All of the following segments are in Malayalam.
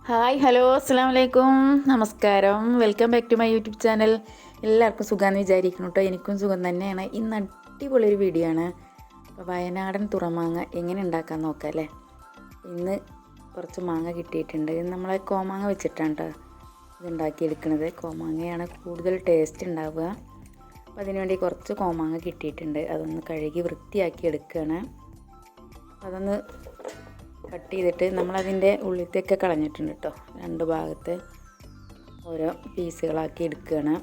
ഹായ് ഹലോ അസ്സാം വലൈക്കും നമസ്കാരം. Welcome back to my YouTube channel. എല്ലാവർക്കും സുഖമാണെന്ന് വിചാരിക്കുന്നു കേട്ടോ. എനിക്കും സുഖം തന്നെയാണ്. ഇന്ന് അടിപൊളിയൊരു വീഡിയോ ആണ്. അപ്പോൾ വയനാടൻ തുറമാങ്ങ എങ്ങനെ ഉണ്ടാക്കാൻ നോക്കാം അല്ലേ. ഇന്ന് കുറച്ച് മാങ്ങ കിട്ടിയിട്ടുണ്ട്. ഇത് നമ്മളെ കോമാങ്ങ വെച്ചിട്ടാണ് കേട്ടോ ഇത് ഉണ്ടാക്കിയെടുക്കുന്നത്. കോമാങ്ങയാണ് കൂടുതൽ ടേസ്റ്റ് ഉണ്ടാവുക. അപ്പോൾ അതിനുവേണ്ടി കുറച്ച് കോമാങ്ങ കിട്ടിയിട്ടുണ്ട്. അതൊന്ന് കഴുകി വൃത്തിയാക്കി എടുക്കുകയാണ്. അതൊന്ന് കട്ട് ചെയ്തിട്ട് നമ്മളതിൻ്റെ ഉള്ളിലത്തെയൊക്കെ കളഞ്ഞിട്ടുണ്ട് കേട്ടോ. രണ്ട് ഭാഗത്ത് ഓരോ പീസുകളാക്കി എടുക്കുകയാണ്.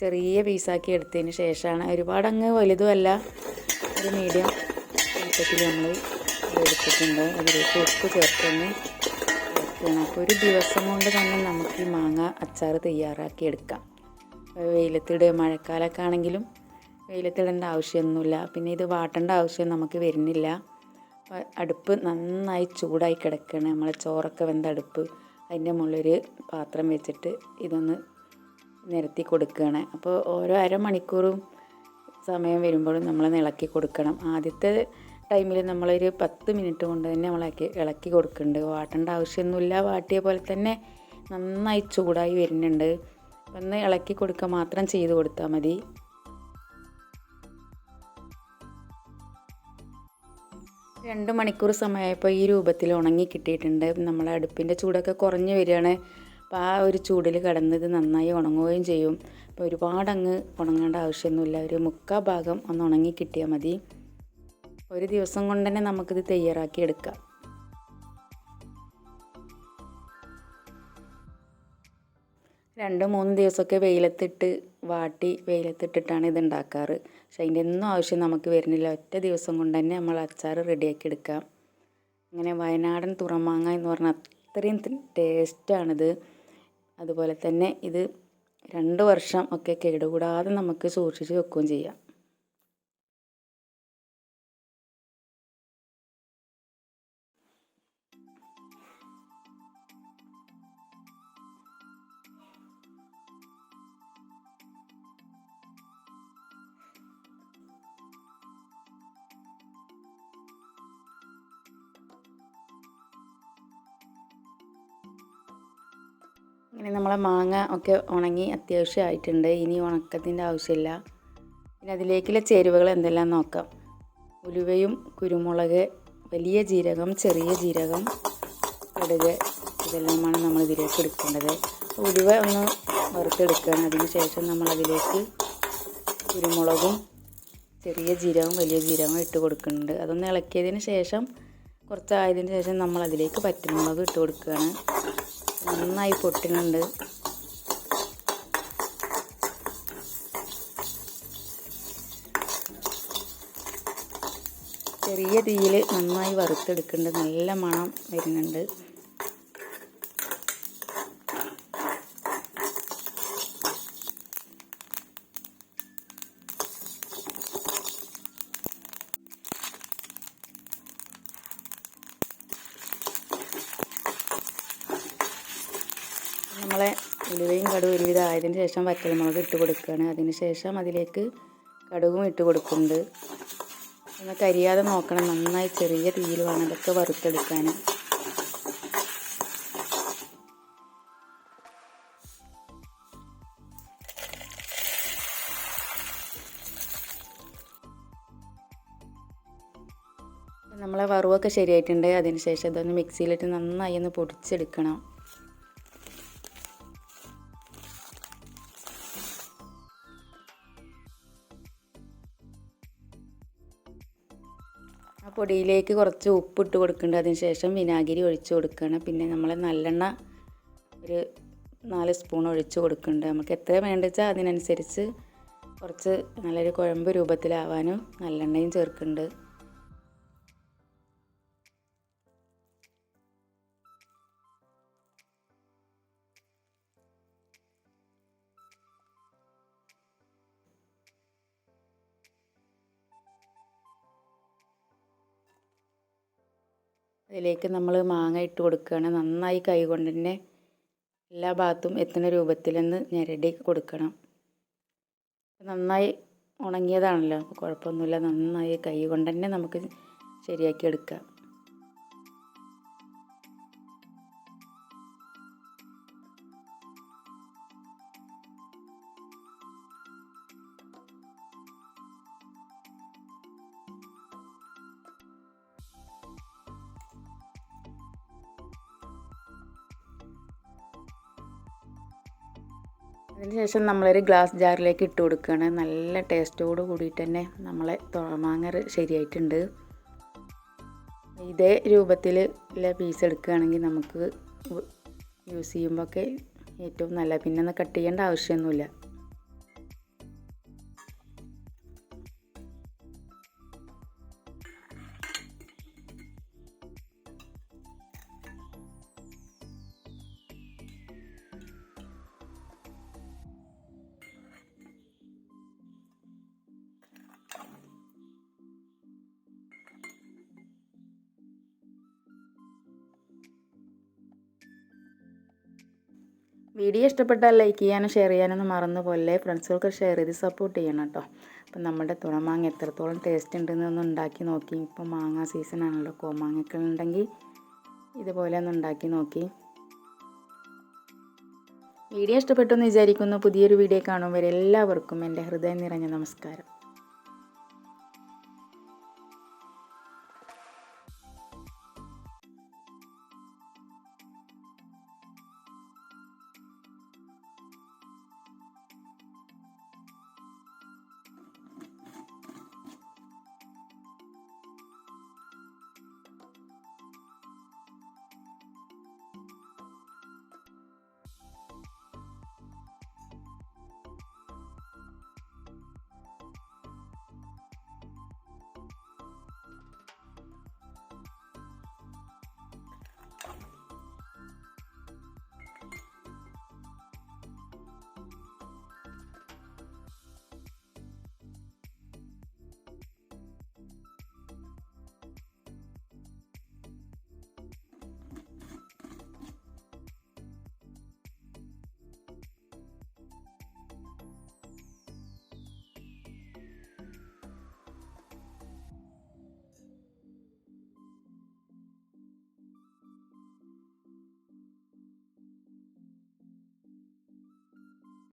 ചെറിയ പീസാക്കി എടുത്തതിന് ശേഷമാണ്, ഒരുപാട് അങ്ങ് വലുതുമല്ല, ഒരു മീഡിയം വലിപ്പത്തിൽ നമ്മൾ എടുത്തിട്ടുണ്ട്. അതിലേക്ക് ഉപ്പ് ചേർത്തൊന്ന് വെക്കണം. അപ്പോൾ ഒരു ദിവസം കൊണ്ട് തന്നെ നമുക്ക് ഈ മാങ്ങ അച്ചാർ തയ്യാറാക്കി എടുക്കാം. വെയിലത്തിടുക, മഴക്കാലമൊക്കെ ആണെങ്കിലും വെയിലത്തിടേണ്ട ആവശ്യമൊന്നുമില്ല. പിന്നെ ഇത് വാട്ടേണ്ട ആവശ്യം നമുക്ക് വരുന്നില്ല. അടുപ്പ് നന്നായി ചൂടായി കിടക്കുകയാണ്. നമ്മൾ ചോറൊക്കെ വെന്ത അടുപ്പ്, അതിൻ്റെ മുകളിലൊരു പാത്രം വെച്ചിട്ട് ഇതൊന്ന് നിരത്തി കൊടുക്കുകയാണ്. അപ്പോൾ ഓരോ അരമണിക്കൂറും സമയം വരുമ്പോഴും നമ്മൾ ഇളക്കി കൊടുക്കണം. ആദ്യത്തെ ടൈമിൽ നമ്മളൊരു 10 മിനിറ്റ് കൊണ്ട് തന്നെ നമ്മൾ ഇളക്കി കൊടുക്കുന്നുണ്ട്. വാട്ടേണ്ട ആവശ്യമൊന്നുമില്ല. വാട്ടിയ പോലെ തന്നെ നന്നായി ചൂടായി വരുന്നുണ്ട്. ഒന്ന് ഇളക്കി കൊടുക്കുക മാത്രം ചെയ്ത് കൊടുത്താൽ മതി. 2 മണിക്കൂർ സമയമായപ്പോൾ ഈ രൂപത്തിൽ ഉണങ്ങി കിട്ടിയിട്ടുണ്ട്. നമ്മളെ അടുപ്പിൻ്റെ ചൂടൊക്കെ കുറഞ്ഞ് വരികയാണ്. അപ്പോൾ ആ ഒരു ചൂടിൽ കിടന്നത് നന്നായി ഉണങ്ങുകയും ചെയ്യും. അപ്പോൾ ഒരുപാട് അങ്ങ് ഉണങ്ങേണ്ട ആവശ്യമൊന്നുമില്ല. ഒരു 3/4 ഭാഗം ഒന്ന് ഉണങ്ങി കിട്ടിയാൽ മതി. ഒരു ദിവസം കൊണ്ട് തന്നെ നമുക്കിത് തയ്യാറാക്കി എടുക്കാം. രണ്ട് മൂന്ന് ദിവസമൊക്കെ വെയിലത്തിട്ടിട്ടാണ് ഇത് ഉണ്ടാക്കാറ്. പക്ഷെ അതിൻ്റെ ഒന്നും ആവശ്യം നമുക്ക് വരുന്നില്ല. ഒറ്റ ദിവസം കൊണ്ട് തന്നെ നമ്മൾ അച്ചാർ റെഡിയാക്കി എടുക്കാം. അങ്ങനെ വയനാടൻ തുറമാങ്ങ എന്ന് പറഞ്ഞാൽ അത്രയും ടേസ്റ്റാണിത്. അതുപോലെ തന്നെ ഇത് 2 വർഷം ഒക്കെ കേടുകൂടാതെ നമുക്ക് സൂക്ഷിച്ച് വെക്കുകയും ചെയ്യാം. അങ്ങനെ നമ്മളെ മാങ്ങ ഒക്കെ ഉണങ്ങി അത്യാവശ്യമായിട്ടുണ്ട്. ഇനി ഉണക്കത്തിൻ്റെ ആവശ്യമില്ല. പിന്നെ അതിലേക്കുള്ള ചേരുവകൾ എന്തെല്ലാം നോക്കാം. ഉലുവയും കുരുമുളക്, വലിയ ജീരകം, ചെറിയ ജീരകം, കടുക്, ഇതെല്ലാമാണ് നമ്മൾ ഇതിലേക്ക് എടുക്കേണ്ടത്. ഉലുവ ഒന്ന് വറുത്തെടുക്കുകയാണ്. അതിന് ശേഷം നമ്മളതിലേക്ക് കുരുമുളകും ചെറിയ ജീരകം, വലിയ ജീരകം ഇട്ട് കൊടുക്കുന്നുണ്ട്. അതൊന്ന് ഇളക്കിയതിന് ശേഷം, കുറച്ചായതിന് ശേഷം നമ്മളതിലേക്ക് പച്ചമുളക് ഇട്ട് കൊടുക്കുകയാണ്. നന്നായി പൊട്ടുന്നുണ്ട്. ചെറിയ തീയിൽ നന്നായി വറുത്തെടുക്കുന്നുണ്ട്. നല്ല മണം വരുന്നുണ്ട്. നമ്മളെ ഉലുവയും കടുകും ഒരുവിധം ആയതിന് ശേഷം വറ്റൽമുളക് ഇട്ട് കൊടുക്കുകയാണ്. അതിന് ശേഷം അതിലേക്ക് കടുകും ഇട്ട് കൊടുക്കുന്നുണ്ട്. ഒന്ന് കരിയാതെ നോക്കണം. നന്നായി ചെറിയ തീയിൽ വേണം ഇതൊക്കെ വറുത്തെടുക്കാൻ. നമ്മളെ വറുവൊക്കെ ശരിയായിട്ടുണ്ട്. അതിന് ശേഷം ഇതൊന്ന് മിക്സിയിലിട്ട് നന്നായി ഒന്ന് പൊടിച്ചെടുക്കണം. ആ പൊടിയിലേക്ക് കുറച്ച് ഉപ്പിട്ട് കൊടുക്കുന്നുണ്ട്. അതിന് ശേഷം വിനാഗിരി ഒഴിച്ച് കൊടുക്കണം. പിന്നെ നമ്മൾ നല്ലെണ്ണ ഒരു 4 സ്പൂൺ ഒഴിച്ച് കൊടുക്കുന്നുണ്ട്. നമുക്ക് എത്ര വേണ്ടത് വെച്ചാൽ അതിനനുസരിച്ച് കുറച്ച് നല്ലൊരു കുഴമ്പ് രൂപത്തിലാവാനും നല്ലെണ്ണയും ചേർക്കുന്നുണ്ട്. അതിലേക്ക് നമ്മൾ മാങ്ങ ഇട്ട് കൊടുക്കുകയാണ്. നന്നായി കൈ കൊണ്ട് തന്നെ എല്ലാ ഭാഗത്തും എത്തുന്ന രൂപത്തിലൊന്ന് ഞെരടി കൊടുക്കണം. നന്നായി ഉണങ്ങിയതാണല്ലോ, അപ്പോൾ കുഴപ്പമൊന്നുമില്ല. നന്നായി കൈ കൊണ്ട് തന്നെ നമുക്ക് ശരിയാക്കി എടുക്കുക. അതിനുശേഷം നമ്മളൊരു ഗ്ലാസ് ജാറിലേക്ക് ഇട്ട് കൊടുക്കുകയാണ്. നല്ല ടേസ്റ്റോട് കൂടിയിട്ട് തന്നെ നമ്മളെ തുറമാങ്ങ ശരിയായിട്ടുണ്ട്. ഇതേ രൂപത്തിൽ ഉള്ള പീസ് എടുക്കുകയാണെങ്കിൽ നമുക്ക് യൂസ് ചെയ്യുമ്പോഴൊക്കെ ഏറ്റവും നല്ല, പിന്നെ ഒന്ന് കട്ട് ചെയ്യേണ്ട ആവശ്യമൊന്നുമില്ല. വീഡിയോ ഇഷ്ടപ്പെട്ടാൽ ലൈക്ക് ചെയ്യാനും ഷെയർ ചെയ്യാനൊന്നും മറന്നു പോലെ. ഫ്രണ്ട്സുകൾക്ക് ഷെയർ ചെയ്ത് സപ്പോർട്ട് ചെയ്യണം കേട്ടോ. അപ്പം നമ്മുടെ തുണമാങ്ങ എത്രത്തോളം ടേസ്റ്റ് ഉണ്ടെന്നൊന്ന് ഉണ്ടാക്കി നോക്കി. ഇപ്പോൾ മാങ്ങ സീസൺ ആണല്ലോ, കോമാങ്ങയൊക്കെ ഉണ്ടെങ്കിൽ ഇതുപോലെ ഒന്ന് ഉണ്ടാക്കി നോക്കി. വീഡിയോ ഇഷ്ടപ്പെട്ടു എന്ന് വിചാരിക്കുന്നു. പുതിയൊരു വീഡിയോ കാണും വരെ എല്ലാവർക്കും എൻ്റെ ഹൃദയം നിറഞ്ഞ നമസ്കാരം.